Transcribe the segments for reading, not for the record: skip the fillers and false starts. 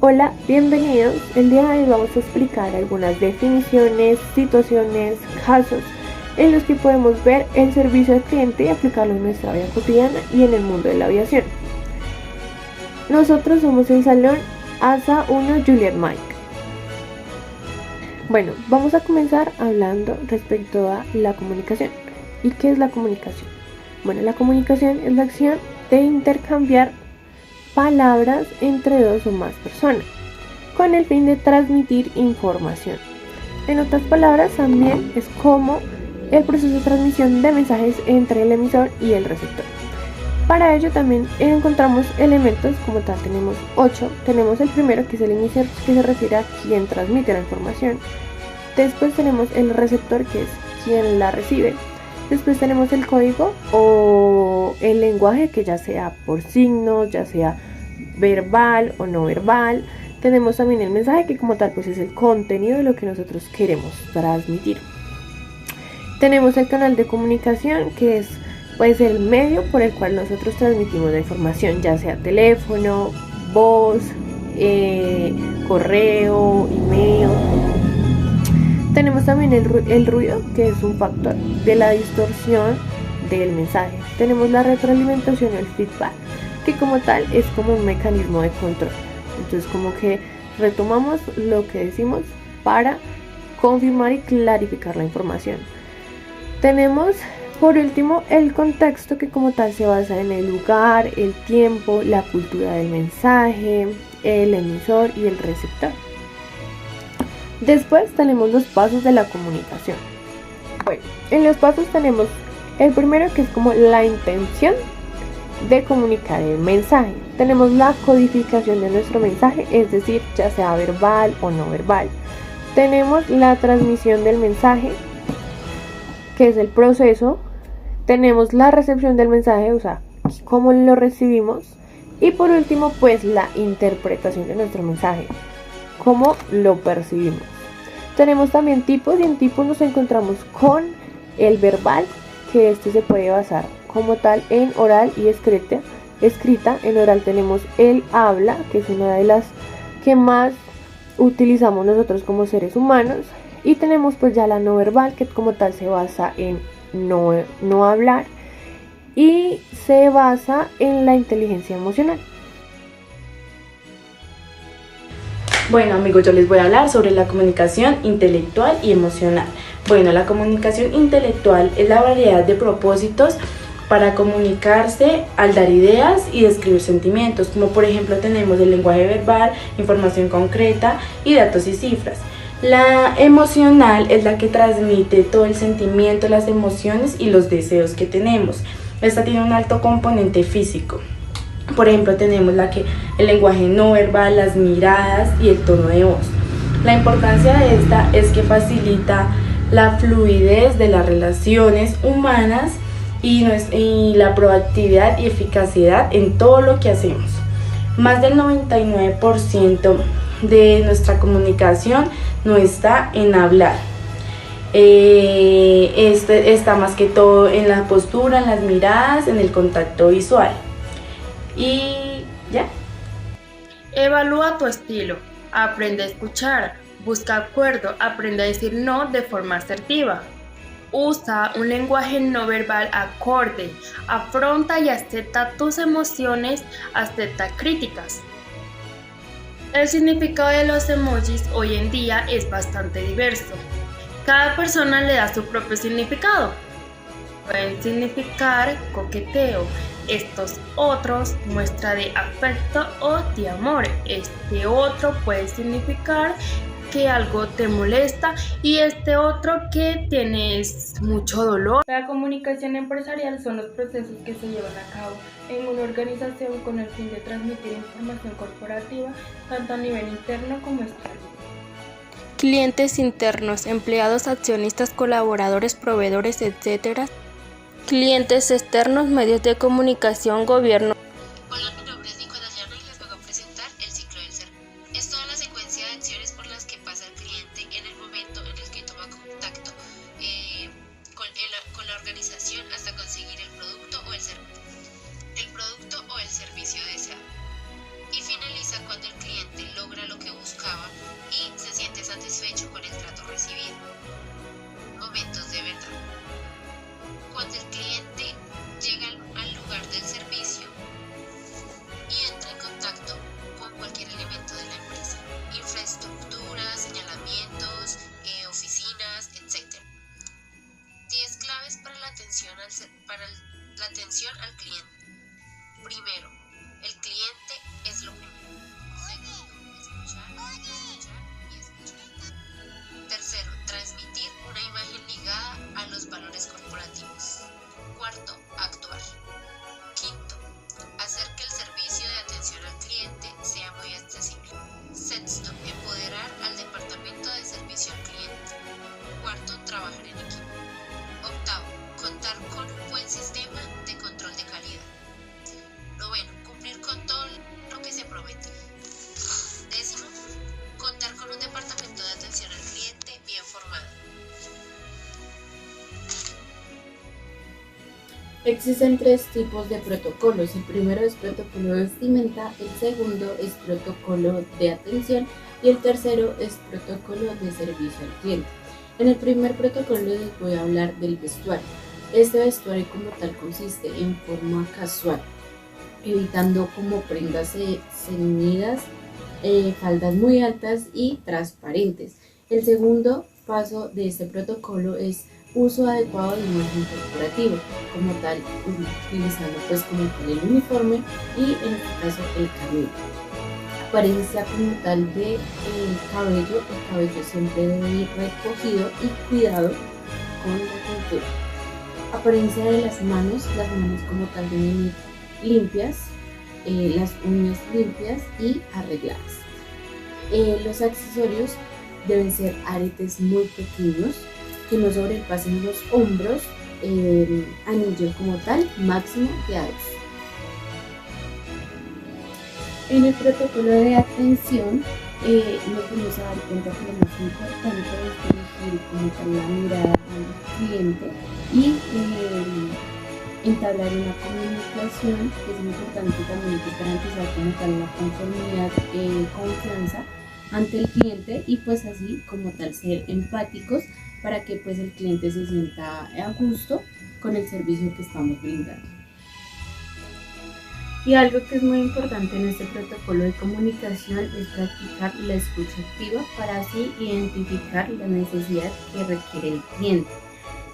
Hola, bienvenidos. El día de hoy vamos a explicar algunas definiciones, situaciones, casos en los que podemos ver el servicio al cliente y aplicarlo en nuestra vida cotidiana y en el mundo de la aviación. Nosotros somos el salón ASA 1 Juliet Mike. Bueno, vamos a comenzar hablando respecto a la comunicación. ¿Y qué es la comunicación? Bueno, la comunicación es la acción de intercambiar palabras entre dos o más personas, con el fin de transmitir información. En otras palabras, también es como el proceso de transmisión de mensajes entre el emisor y el receptor. Para ello también encontramos elementos, como tal tenemos 8. Tenemos el primero, que es el emisor, que se refiere a quien transmite la información. Después tenemos el receptor, que es quien la recibe. Después tenemos el código o el lenguaje, que ya sea por signos, ya sea verbal o no verbal. Tenemos también el mensaje, que como tal pues es el contenido de lo que nosotros queremos transmitir. Tenemos el canal de comunicación, que es pues el medio por el cual nosotros transmitimos la información, ya sea teléfono, voz, correo, email. Tenemos también el ruido, que es un factor de la distorsión del mensaje. Tenemos la retroalimentación o el feedback, que como tal es como un mecanismo de control. Entonces como que retomamos lo que decimos para confirmar y clarificar la información. Tenemos por último el contexto, que como tal se basa en el lugar, el tiempo, la cultura del mensaje, el emisor y el receptor. Después tenemos los pasos de la comunicación. Bueno, en los pasos tenemos el primero, que es como la intención de comunicar el mensaje. Tenemos la codificación de nuestro mensaje, es decir, ya sea verbal o no verbal. Tenemos la transmisión del mensaje, que es el proceso. Tenemos la recepción del mensaje, o sea, cómo lo recibimos. Y por último, pues la interpretación de nuestro mensaje, cómo lo percibimos. Tenemos también tipos, y en tipos nos encontramos con el verbal, que este se puede basar como tal en oral y escrita. En oral tenemos el habla, que es una de las que más utilizamos nosotros como seres humanos. Y tenemos pues ya la no verbal, que como tal se basa en no hablar y se basa en la inteligencia emocional. Bueno amigos, yo les voy a hablar sobre la comunicación intelectual y emocional. Bueno, la comunicación intelectual es la variedad de propósitos para comunicarse al dar ideas y describir sentimientos, como por ejemplo tenemos el lenguaje verbal, información concreta y datos y cifras. La emocional es la que transmite todo el sentimiento, las emociones y los deseos que tenemos. Esta tiene un alto componente físico. Por ejemplo, tenemos el lenguaje no verbal, las miradas y el tono de voz. La importancia de esta es que la fluidez de las relaciones humanas y la proactividad y eficacia en todo lo que hacemos. Más del 99% de nuestra comunicación no está en hablar. Está más que todo en la postura, en las miradas, en el contacto visual. Y ya. Evalúa tu estilo, aprende a escuchar, busca acuerdo, aprende a decir no de forma asertiva. Usa un lenguaje no verbal acorde, afronta y acepta tus emociones, acepta críticas. El significado de los emojis hoy en día es bastante diverso. Cada persona le da su propio significado. Pueden significar coqueteo, estos otros muestra de afecto o de amor. Este otro puede significar que algo te molesta y este otro que tienes mucho dolor. La comunicación empresarial son los procesos que se llevan a cabo en una organización con el fin de transmitir información corporativa tanto a nivel interno como externo. Clientes internos, empleados, accionistas, colaboradores, proveedores, etc. Clientes externos, medios de comunicación, gobierno. Hola, mi nombre es Nicolás Llano y les vengo a presentar el ciclo del ser. Es toda la secuencia de acciones por las que pasa el cliente en el momento en el que toma contacto con la organización hasta conseguir el producto o el servicio deseado. Y finaliza cuando el cliente logra Primero, el cliente es lo primero. Segundo, escuchar y escuchar. Tercero, transmitir una imagen ligada a los valores corporativos. Cuarto, actuar. Quinto, hacer que el servicio de atención al cliente sea muy accesible. Sexto, empoderar al departamento de servicio al cliente. Cuarto, trabajar en equipo. Octavo, contar con un buen sistema de control de calidad. Noveno, cumplir con todo lo que se promete. Décimo, contar con un departamento de atención al cliente bien formado. Existen 3 tipos de protocolos. El primero es protocolo de vestimenta, el segundo es protocolo de atención y el tercero es protocolo de servicio al cliente. En el primer protocolo les voy a hablar del vestuario. Este vestuario como tal consiste en forma casual, evitando como prendas ceñidas, faldas muy altas y transparentes. El segundo paso de este protocolo es uso adecuado de imagen corporativo, como tal utilizando pues como tal el uniforme y en este caso el cabello. Apariencia como tal de el cabello siempre debe ir recogido y cuidado con la pintura. Apariencia de las manos como tal deben ir limpias, las uñas limpias y arregladas. Los accesorios deben ser aretes muy pequeños, que no sobrepasen los hombros, anillo como tal, máximo de A2. En el protocolo de atención nos vamos a dar cuenta que lo más importante es dirigir como tal la mirada al cliente y entablar una comunicación, que es muy importante también, que es garantizar como tal la conformidad, confianza ante el cliente y pues así como tal ser empáticos para que pues el cliente se sienta a gusto con el servicio que estamos brindando. Y algo que es muy importante en este protocolo de comunicación es practicar la escucha activa para así identificar la necesidad que requiere el cliente.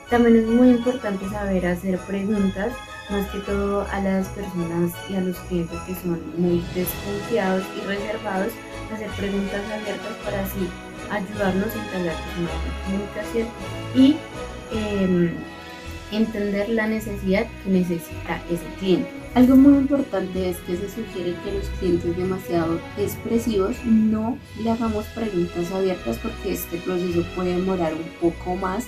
También es muy importante saber hacer preguntas, más que todo a las personas y a los clientes que son muy desconfiados y reservados, hacer preguntas abiertas para así ayudarnos a entablar una buena comunicación y entender la necesidad que necesita ese cliente. Algo muy importante es que se sugiere que los clientes demasiado expresivos no le hagamos preguntas abiertas porque este proceso puede demorar un poco más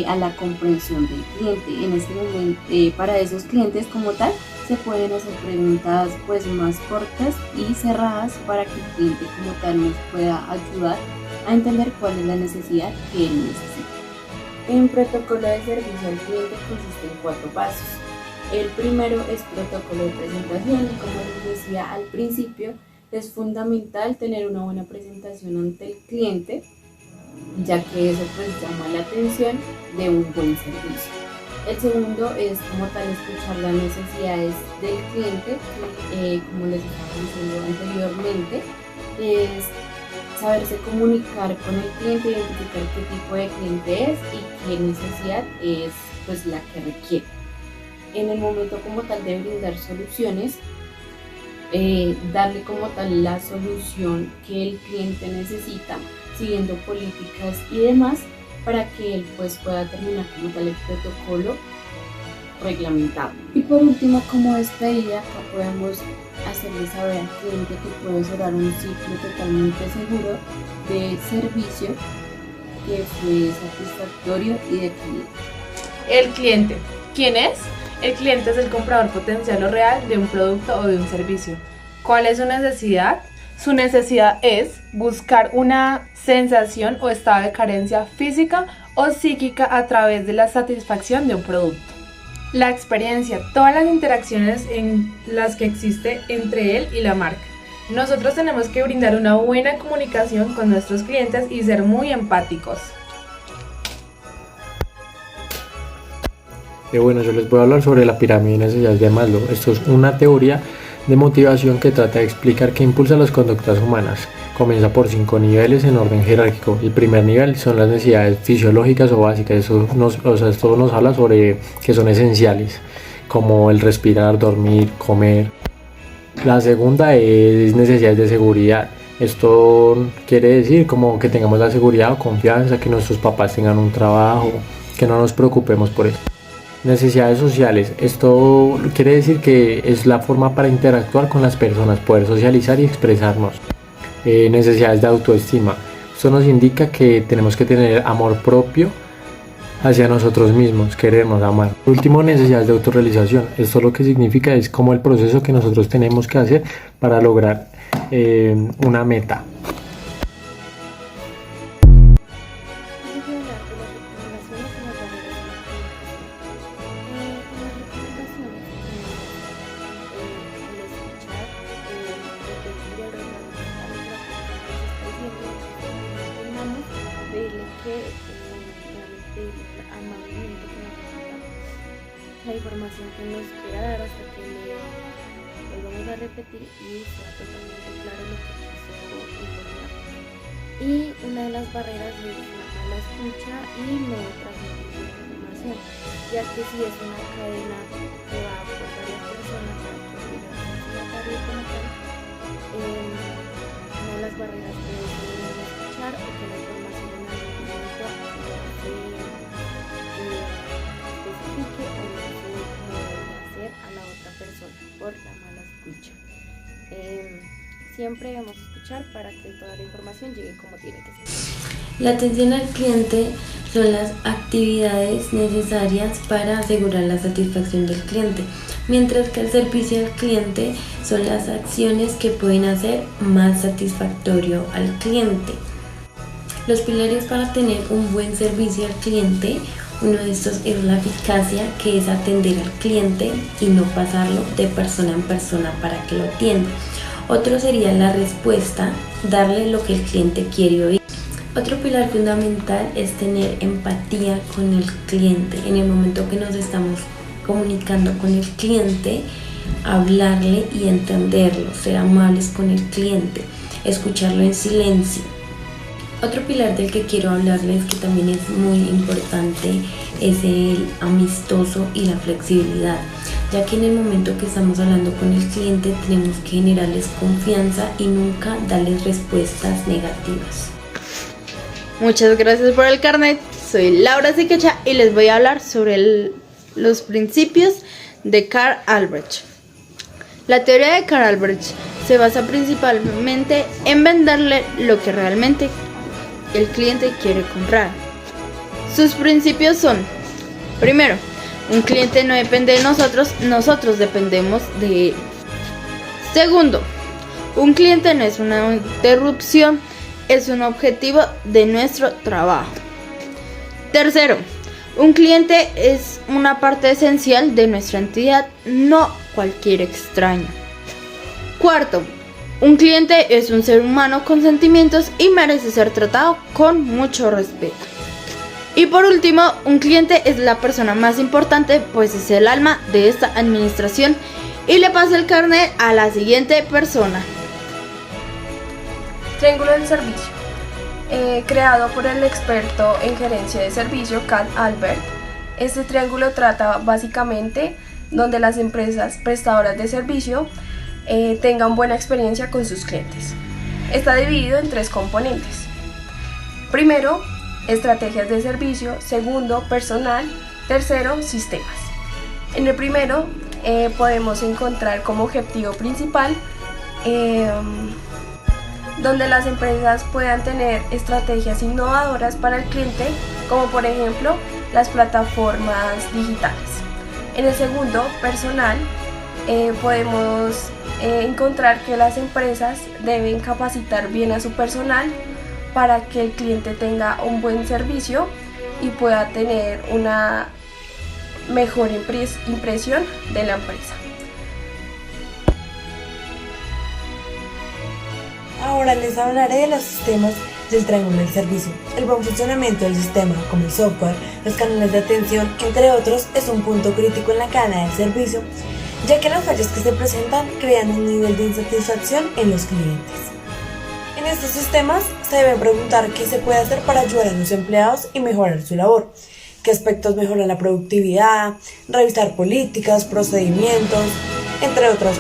a la comprensión del cliente. En este momento, para esos clientes como tal, se pueden hacer preguntas pues más cortas y cerradas para que el cliente como tal nos pueda ayudar a entender cuál es la necesidad que él necesita. Un protocolo de servicio al cliente consiste en 4 pasos. El primero es protocolo de presentación y como les decía al principio, es fundamental tener una buena presentación ante el cliente, ya que eso pues llama la atención de un buen servicio. El segundo es como tal escuchar las necesidades del cliente, que como les estaba diciendo anteriormente, es saberse comunicar con el cliente, identificar qué tipo de cliente es y qué necesidad es pues la que requiere. En el momento como tal de brindar soluciones, darle como tal la solución que el cliente necesita, siguiendo políticas y demás, para que él pues pueda terminar como tal el protocolo reglamentado. Y por último, como despedida, acá podemos hacerle saber al cliente que puede cerrar un ciclo totalmente seguro de servicio que fue satisfactorio y de calidad. El cliente. ¿Quién es? El cliente es el comprador potencial o real de un producto o de un servicio. ¿Cuál es su necesidad? Su necesidad es buscar una sensación o estado de carencia física o psíquica a través de la satisfacción de un producto. La experiencia, todas las interacciones en las que existe entre él y la marca. Nosotros tenemos que brindar una buena comunicación con nuestros clientes y ser muy empáticos. Bueno, yo les voy a hablar sobre la pirámide de necesidades de Maslow. Esto es una teoría de motivación que trata de explicar qué impulsa las conductas humanas. Comienza por 5 niveles en orden jerárquico. El primer nivel son las necesidades fisiológicas o básicas. Esto nos habla sobre que son esenciales, como el respirar, dormir, comer. La segunda es necesidades de seguridad. Esto quiere decir como que tengamos la seguridad o confianza, que nuestros papás tengan un trabajo, que no nos preocupemos por eso. Necesidades sociales. Esto quiere decir que es la forma para interactuar con las personas, poder socializar y expresarnos. Necesidades de autoestima. Esto nos indica que tenemos que tener amor propio hacia nosotros mismos, querernos, amar. Por último, necesidades de autorrealización. Esto lo que significa es como el proceso que nosotros tenemos que hacer para lograr una meta. La información que nos quiera dar hasta que le volvamos a repetir y sea totalmente claro lo que quiso informar. Y una de las barreras es la mala escucha y no transmitir la información, ya que si es una cadena que va por varias personas para que llegue a un destinatario como tal, una de las barreras puede ser no escuchar o que la información en algún momento no se especifique o no se debería hacer a la otra persona por la mala escucha. Siempre debemos escuchar para que toda la información llegue como tiene que ser. La atención al cliente son las actividades necesarias para asegurar la satisfacción del cliente, mientras que el servicio al cliente son las acciones que pueden hacer más satisfactorio al cliente. Los pilares para tener un buen servicio al cliente, uno de estos es la eficacia, que es atender al cliente y no pasarlo de persona en persona para que lo atienda. Otro sería la respuesta, darle lo que el cliente quiere oír. Otro pilar fundamental es tener empatía con el cliente. En el momento que nos estamos comunicando con el cliente, hablarle y entenderlo, ser amables con el cliente, escucharlo en silencio. Otro pilar del que quiero hablarles, que también es muy importante, es el amistoso y la flexibilidad, ya que en el momento que estamos hablando con el cliente tenemos que generarles confianza y nunca darles respuestas negativas. Muchas gracias por el carnet. Soy Laura Siquecha y les voy a hablar sobre los principios de Karl Albrecht. La teoría de Karl Albrecht se basa principalmente en venderle lo que realmente el cliente quiere comprar. Sus principios son: primero, un cliente no depende de nosotros, nosotros dependemos de él. Segundo, un cliente no es una interrupción, es un objetivo de nuestro trabajo. Tercero, un cliente es una parte esencial de nuestra entidad, no cualquier extraño. Cuarto, un cliente es un ser humano con sentimientos y merece ser tratado con mucho respeto. Y por último, un cliente es la persona más importante, pues es el alma de esta administración. Y le paso el carnet a la siguiente persona. Triángulo del servicio, creado por el experto en gerencia de servicio Karl Albrecht. Este triángulo trata básicamente donde las empresas prestadoras de servicio tengan buena experiencia con sus clientes. Está dividido en 3 componentes. Primero, estrategias de servicio. Segundo, personal. Tercero, sistemas. En el primero podemos encontrar como objetivo principal donde las empresas puedan tener estrategias innovadoras para el cliente, como por ejemplo las plataformas digitales. En el segundo, personal, podemos encontrar que las empresas deben capacitar bien a su personal para que el cliente tenga un buen servicio y pueda tener una mejor impresión de la empresa. Ahora les hablaré de los sistemas del triángulo del servicio. El buen funcionamiento del sistema, como el software, los canales de atención, entre otros, es un punto crítico en la cadena del servicio, ya que las fallas que se presentan crean un nivel de insatisfacción en los clientes. En estos sistemas se debe preguntar qué se puede hacer para ayudar a los empleados y mejorar su labor, qué aspectos mejoran la productividad, revisar políticas, procedimientos, entre otros.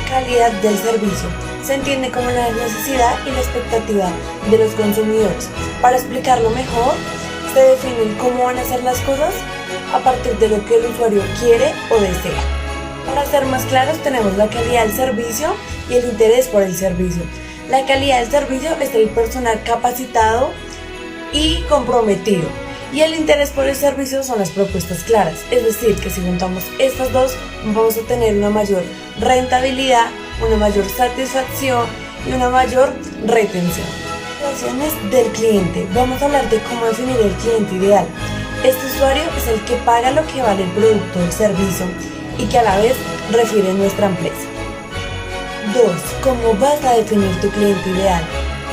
Calidad del servicio. Se entiende como la necesidad y la expectativa de los consumidores. Para explicarlo mejor, se define cómo van a ser las cosas a partir de lo que el usuario quiere o desea. Para ser más claros, tenemos la calidad del servicio y el interés por el servicio. La calidad del servicio es el personal capacitado y comprometido, y el interés por el servicio son las propuestas claras, es decir, que si juntamos estas dos vamos a tener una mayor rentabilidad, una mayor satisfacción y una mayor retención. Relaciones del cliente. Vamos a hablar de cómo definir el cliente ideal. Este usuario es el que paga lo que vale el producto o servicio y que a la vez refiere nuestra empresa. 2. ¿Cómo vas a definir tu cliente ideal?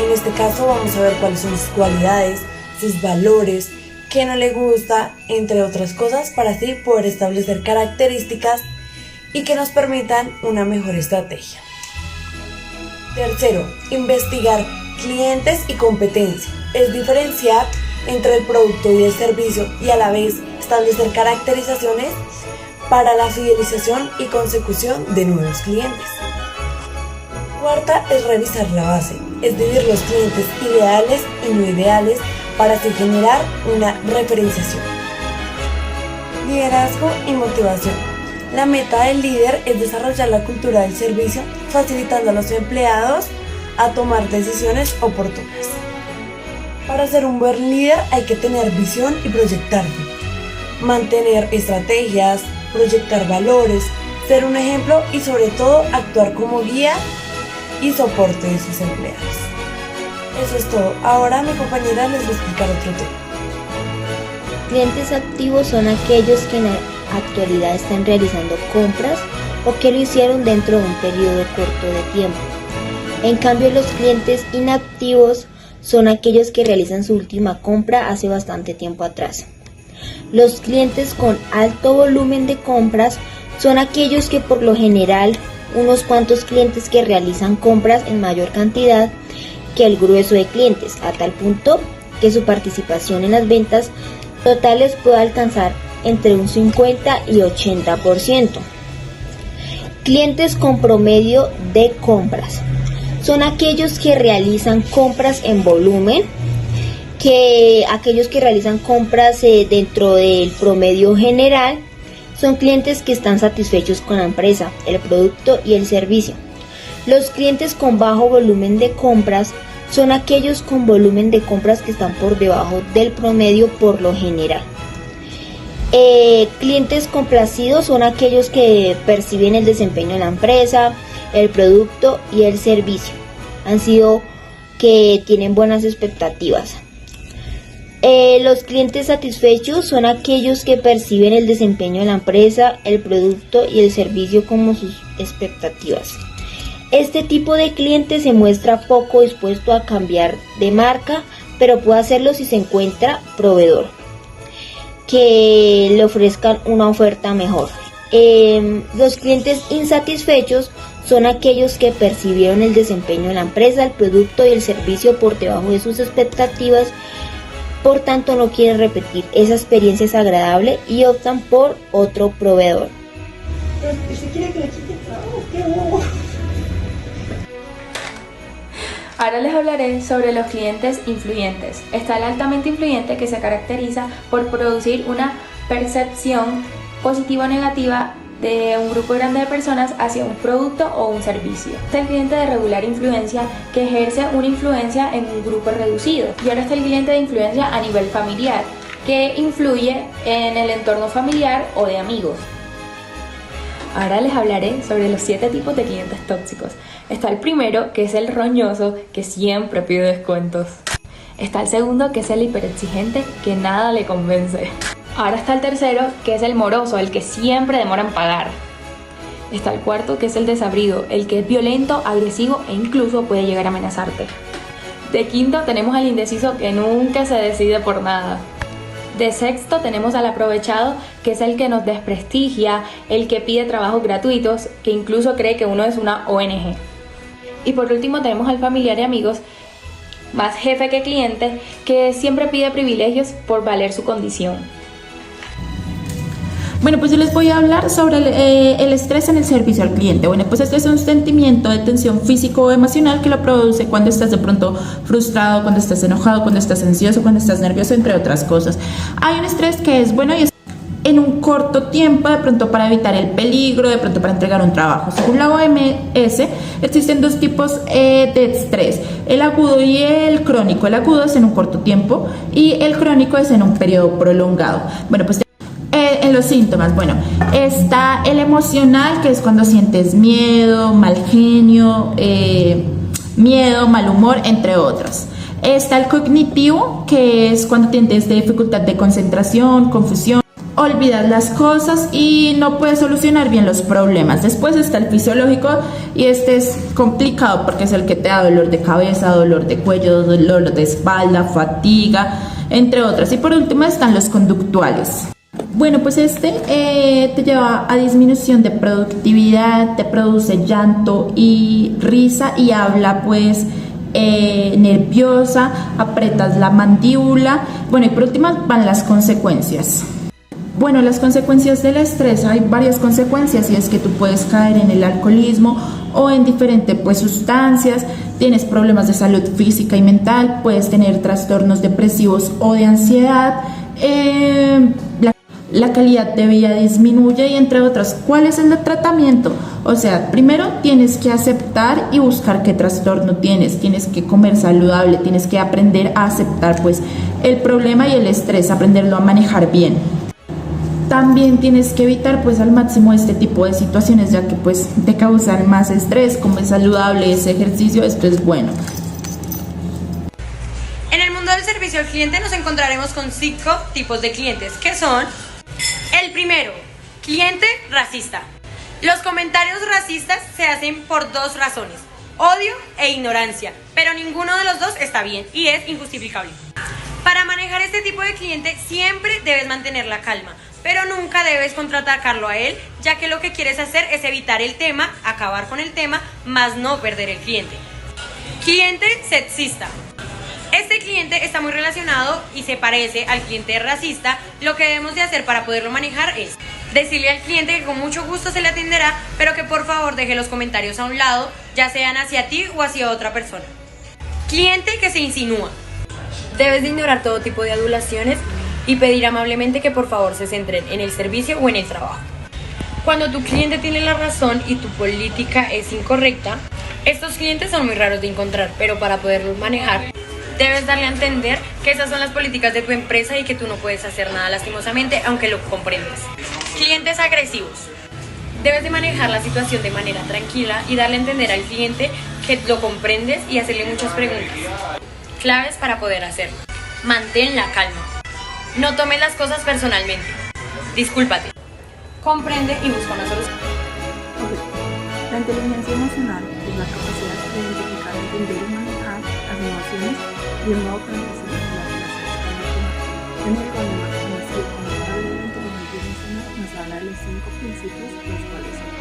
En este caso vamos a ver cuáles son sus cualidades, sus valores, qué no le gusta, entre otras cosas, para así poder establecer características y que nos permitan una mejor estrategia. 3. Investigar clientes y competencia. Es diferenciar entre el producto y el servicio y a la vez establecer caracterizaciones para la fidelización y consecución de nuevos clientes. 4. Es revisar la base, es dividir los clientes ideales y no ideales para así generar una referenciación. Liderazgo y motivación. La meta del líder es desarrollar la cultura del servicio, facilitando a los empleados a tomar decisiones oportunas. Para ser un buen líder hay que tener visión y proyectarse, mantener estrategias, proyectar valores, ser un ejemplo y sobre todo actuar como guía y soporte de sus empleados. Eso es todo. Ahora mi compañera les va a explicar otro tema. Clientes activos son aquellos que en la actualidad están realizando compras o que lo hicieron dentro de un periodo corto de tiempo. En cambio, los clientes inactivos son aquellos que realizan su última compra hace bastante tiempo atrás. Los clientes con alto volumen de compras son aquellos que por lo general unos cuantos clientes que realizan compras en mayor cantidad que el grueso de clientes, a tal punto que su participación en las ventas totales puede alcanzar entre un 50 y 80%. Clientes con promedio de compras son aquellos que realizan compras en volumen, aquellos que realizan compras dentro del promedio general son clientes que están satisfechos con la empresa, el producto y el servicio. Los clientes con bajo volumen de compras son aquellos con volumen de compras que están por debajo del promedio por lo general. Clientes complacidos son aquellos que perciben el desempeño de la empresa, el producto y el servicio. Han sido que tienen buenas expectativas. Los clientes satisfechos son aquellos que perciben el desempeño de la empresa, el producto y el servicio como sus expectativas. Este tipo de cliente se muestra poco dispuesto a cambiar de marca, pero puede hacerlo si se encuentra proveedor que le ofrezcan una oferta mejor. Los clientes insatisfechos son aquellos que percibieron el desempeño de la empresa, el producto y el servicio por debajo de sus expectativas, por tanto no quieren repetir esa experiencia desagradable y optan por otro proveedor. Ahora les hablaré sobre los clientes influyentes. Está el altamente influyente, que se caracteriza por producir una percepción positiva o negativa de un grupo grande de personas hacia un producto o un servicio. Está el cliente de regular influencia, que ejerce una influencia en un grupo reducido. Y ahora está el cliente de influencia a nivel familiar, que influye en el entorno familiar o de amigos. Ahora les hablaré sobre los 7 tipos de clientes tóxicos. Está el primero, que es el roñoso, que siempre pide descuentos. Está el segundo, que es el hiperexigente, que nada le convence. Ahora está el tercero, que es el moroso, el que siempre demora en pagar. Está el cuarto, que es el desabrido, el que es violento, agresivo e incluso puede llegar a amenazarte. De quinto tenemos al indeciso, que nunca se decide por nada. De sexto tenemos al aprovechado, que es el que nos desprestigia, el que pide trabajos gratuitos, que incluso cree que uno es una ONG. Y por último tenemos al familiar y amigos, más jefe que cliente, que siempre pide privilegios por valer su condición. Bueno, pues yo les voy a hablar sobre el estrés en el servicio al cliente. Bueno, pues este es un sentimiento de tensión físico o emocional que lo produce cuando estás de pronto frustrado, cuando estás enojado, cuando estás ansioso, cuando estás nervioso, entre otras cosas. Hay un estrés que es bueno y es en un corto tiempo, de pronto para evitar el peligro, de pronto para entregar un trabajo. Según la OMS, existen dos tipos de estrés, el agudo y el crónico. El agudo es en un corto tiempo y el crónico es en un periodo prolongado. Bueno, pues en los síntomas, bueno, está el emocional, que es cuando sientes miedo, mal genio, miedo, mal humor, entre otros. Está el cognitivo, que es cuando tienes dificultad de concentración, confusión, olvidas las cosas y no puedes solucionar bien los problemas. Después está el fisiológico y este es complicado porque es el que te da dolor de cabeza, dolor de cuello, dolor de espalda, fatiga, entre otras. Y por último están los conductuales. Bueno, pues te lleva a disminución de productividad, te produce llanto y risa y habla pues nerviosa, apretas la mandíbula. Bueno, y por último van las consecuencias. Bueno, las consecuencias del estrés, hay varias consecuencias y es que tú puedes caer en el alcoholismo o en diferentes pues sustancias, tienes problemas de salud física y mental, puedes tener trastornos depresivos o de ansiedad, la calidad de vida disminuye y entre otras. ¿Cuál es el tratamiento? O sea, primero tienes que aceptar y buscar qué trastorno tienes que comer saludable, tienes que aprender a aceptar pues el problema y el estrés, aprenderlo a manejar bien. También tienes que evitar pues al máximo este tipo de situaciones ya que pues te causan más estrés, como es saludable ese ejercicio, esto es bueno. En el mundo del servicio al cliente nos encontraremos con 5 tipos de clientes, que son: el primero, cliente racista. Los comentarios racistas se hacen por 2 razones: odio e ignorancia, pero ninguno de los dos está bien y es injustificable. Para manejar este tipo de cliente siempre debes mantener la calma, pero nunca debes contraatacarlo a él, ya que lo que quieres hacer es evitar el tema, acabar con el tema, más no perder el cliente. Cliente sexista. Este cliente está muy relacionado y se parece al cliente racista. Lo que debemos de hacer para poderlo manejar es decirle al cliente que con mucho gusto se le atenderá, pero que por favor deje los comentarios a un lado, ya sean hacia ti o hacia otra persona. Cliente que se insinúa. Debes de ignorar todo tipo de adulaciones y pedir amablemente que por favor se centren en el servicio o en el trabajo. Cuando tu cliente tiene la razón y tu política es incorrecta, estos clientes son muy raros de encontrar, pero para poderlos manejar, debes darle a entender que esas son las políticas de tu empresa y que tú no puedes hacer nada lastimosamente, aunque lo comprendas. Clientes agresivos. Debes de manejar la situación de manera tranquila y darle a entender al cliente que lo comprendes y hacerle muchas preguntas. Claves para poder hacerlo. Mantén la calma. No tomes las cosas personalmente. Discúlpate. Comprende y busca una solución. La inteligencia emocional es la capacidad de identificar, entender y manejar las emociones de un modo que nos facilite las relaciones con los demás. En el problema conocido como el modelo de la inteligencia emocional nos habla de los 5 principios, los cuales son: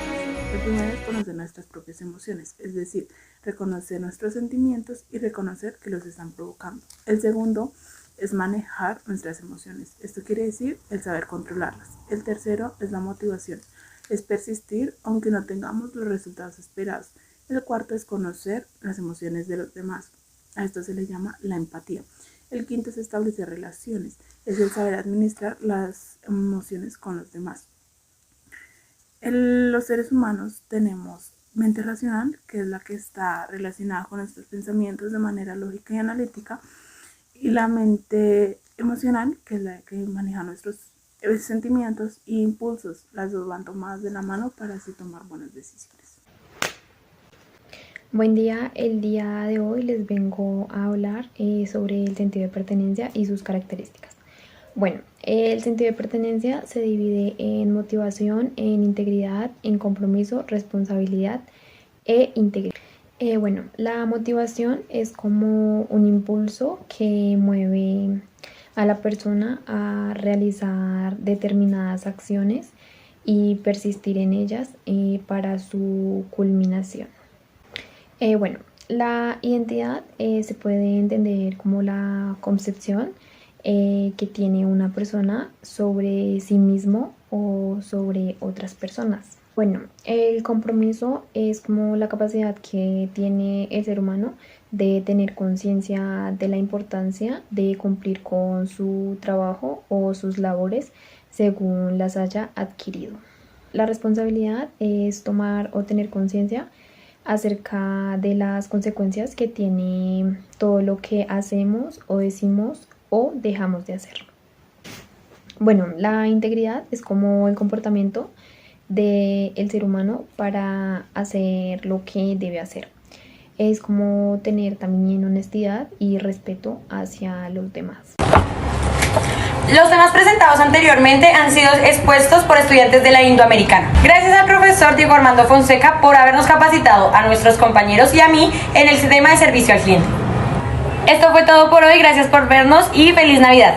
el primero es conocer nuestras propias emociones, es decir, reconocer nuestros sentimientos y reconocer que los están provocando. El segundo es manejar nuestras emociones, esto quiere decir el saber controlarlas. El tercero es la motivación, es persistir aunque no tengamos los resultados esperados. El cuarto es conocer las emociones de los demás, a esto se le llama la empatía. El quinto es establecer relaciones, es el saber administrar las emociones con los demás. Los seres humanos tenemos mente racional, que es la que está relacionada con nuestros pensamientos de manera lógica y analítica, y la mente emocional, que es la que maneja nuestros sentimientos e impulsos. Las dos van tomadas de la mano para así tomar buenas decisiones. Buen día, el día de hoy les vengo a hablar sobre el sentido de pertenencia y sus características. Bueno, el sentido de pertenencia se divide en motivación, en integridad, en compromiso, responsabilidad e integridad. La motivación es como un impulso que mueve a la persona a realizar determinadas acciones y persistir en ellas para su culminación. La identidad se puede entender como la concepción que tiene una persona sobre sí mismo o sobre otras personas. Bueno, el compromiso es como la capacidad que tiene el ser humano de tener conciencia de la importancia de cumplir con su trabajo o sus labores según las haya adquirido. La responsabilidad es tomar o tener conciencia acerca de las consecuencias que tiene todo lo que hacemos o decimos o dejamos de hacer. Bueno, la integridad es como el comportamiento del ser humano para hacer lo que debe hacer. Es como tener también honestidad y respeto hacia los demás. Los temas presentados anteriormente han sido expuestos por estudiantes de la Indoamericana. Gracias al profesor Diego Armando Fonseca por habernos capacitado a nuestros compañeros y a mí en el tema de servicio al cliente. Esto fue todo por hoy, gracias por vernos y feliz Navidad.